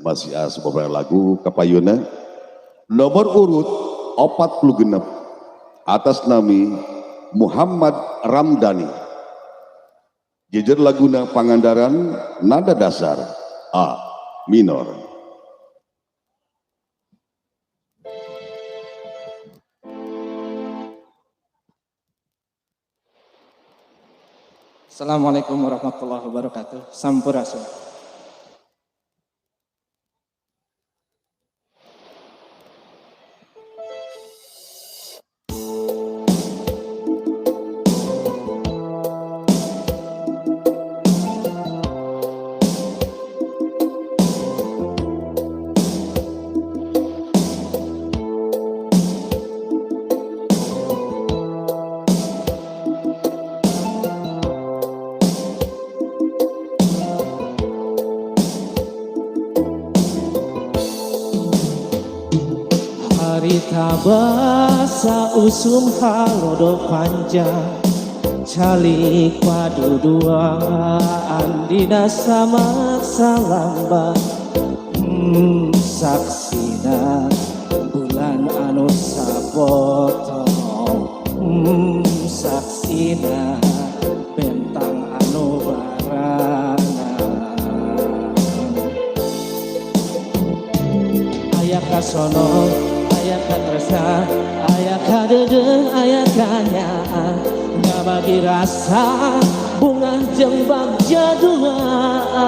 masih asa beberapa lagu kapayuna nomor urut 46 atas nami Muhammad Ramdhani. Jejer laguna Pangandaran nada dasar A minor. Assalamualaikum warahmatullahi wabarakatuh. Sampurasun. Harita basa usum halodo panjang calik padu dua andina sama salamba saksina bulan anu sapoto saksina bentang anu barana aya kasono aya katresna, aya kadede, aya kanyaan, ngabagi rasa bunga jembang jaduan.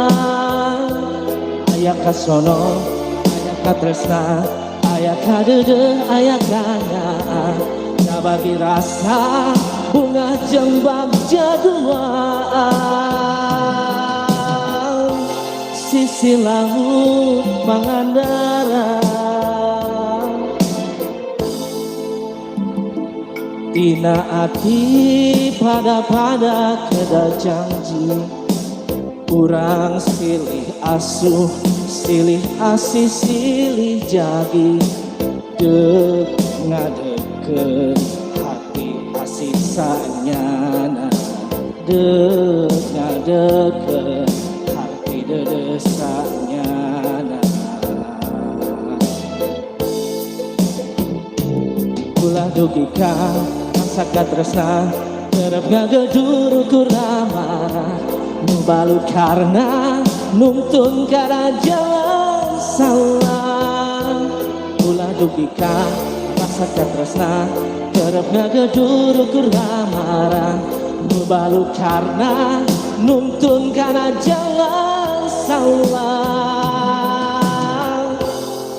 Aya kasono, aya katresna, aya kadede, aya kanyaan, ngabagi rasa bunga jembang jaduan. Sisi laut Pangandaran tina ati pada keda janji urang silih asuh silih asih silih jagi dek ngadeken hati asih sanyana dek ngadeken hati dedesanyana ulah dugikan sakat tresna terep ngageduru kuramana nubalu karena nuntun kana jalan salah ulah dugika sakat tresna terep ngageduru kuramana nubalu karena nuntun kana jalan salah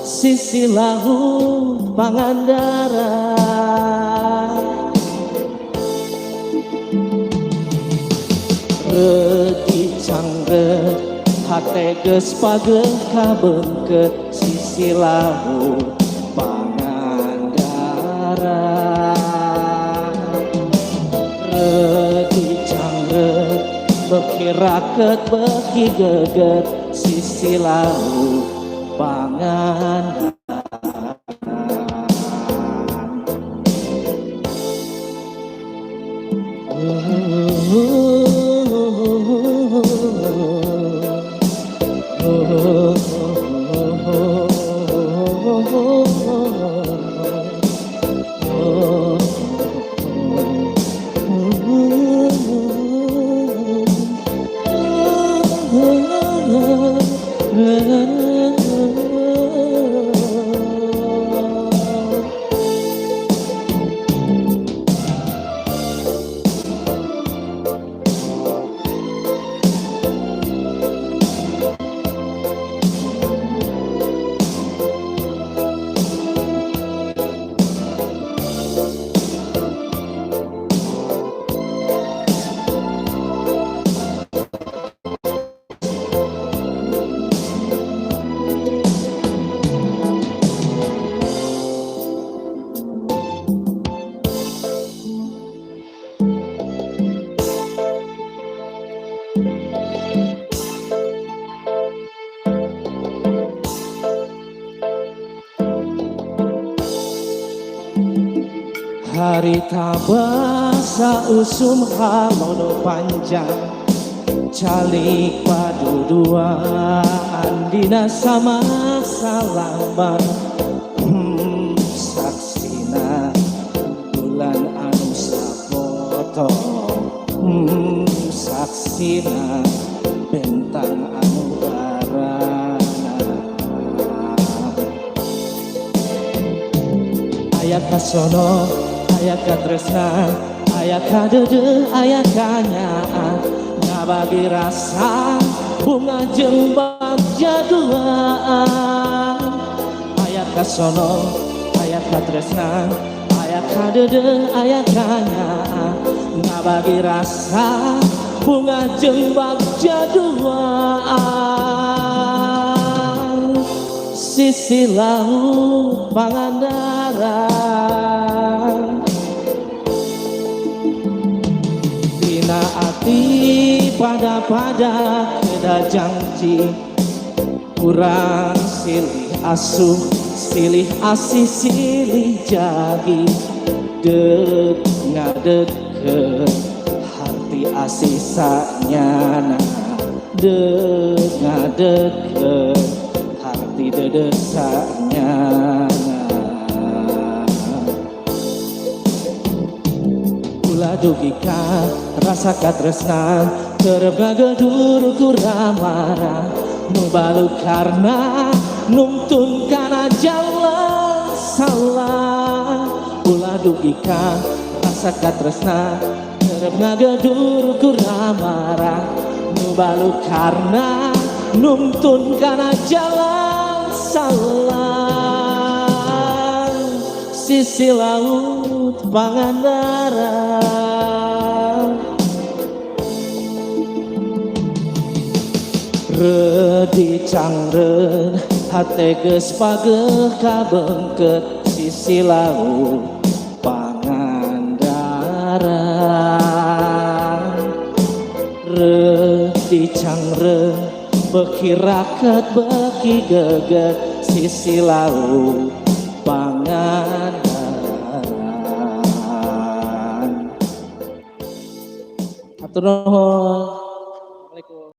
sisi laut Pangandaran reti cangret hate geus pageuh kabengket sisi laut Pangandaran reti cangret beki raket beki geget sisi laut Pangandaran. Harita basa usum halodo panjang calik padu dua Andina sama salaman saksina bulan anu sapoto saksina bentang anu barana aya kasono aya katresna aya kadede aya kanyaan ngabagi rasa bunga jeung bagja duaan aya kasono aya katresna aya kadede aya kanyaan ngabagi rasa bunga jeung bagja duaan sisi laut Pangandaran dina ati pada keda janji kurang silih asuh silih asih silih jagi dek ngadeket hati asih sanyana dek ngadeket hati dedek sanyana ulah dugika rasa katresna kerep ngagedur kuramara nu balu karna nuntun kana jalan salah ulah dugika rasa katresna kerep ngagedur kuramara nu balu karna nuntun kana jalan salah sisi laut Pangandaran Redi cangren hate geus pageh kabengket sisi laut Pangandaran Redi cangren beki raket beki geget sisi laut Pangandaran Atur nuhun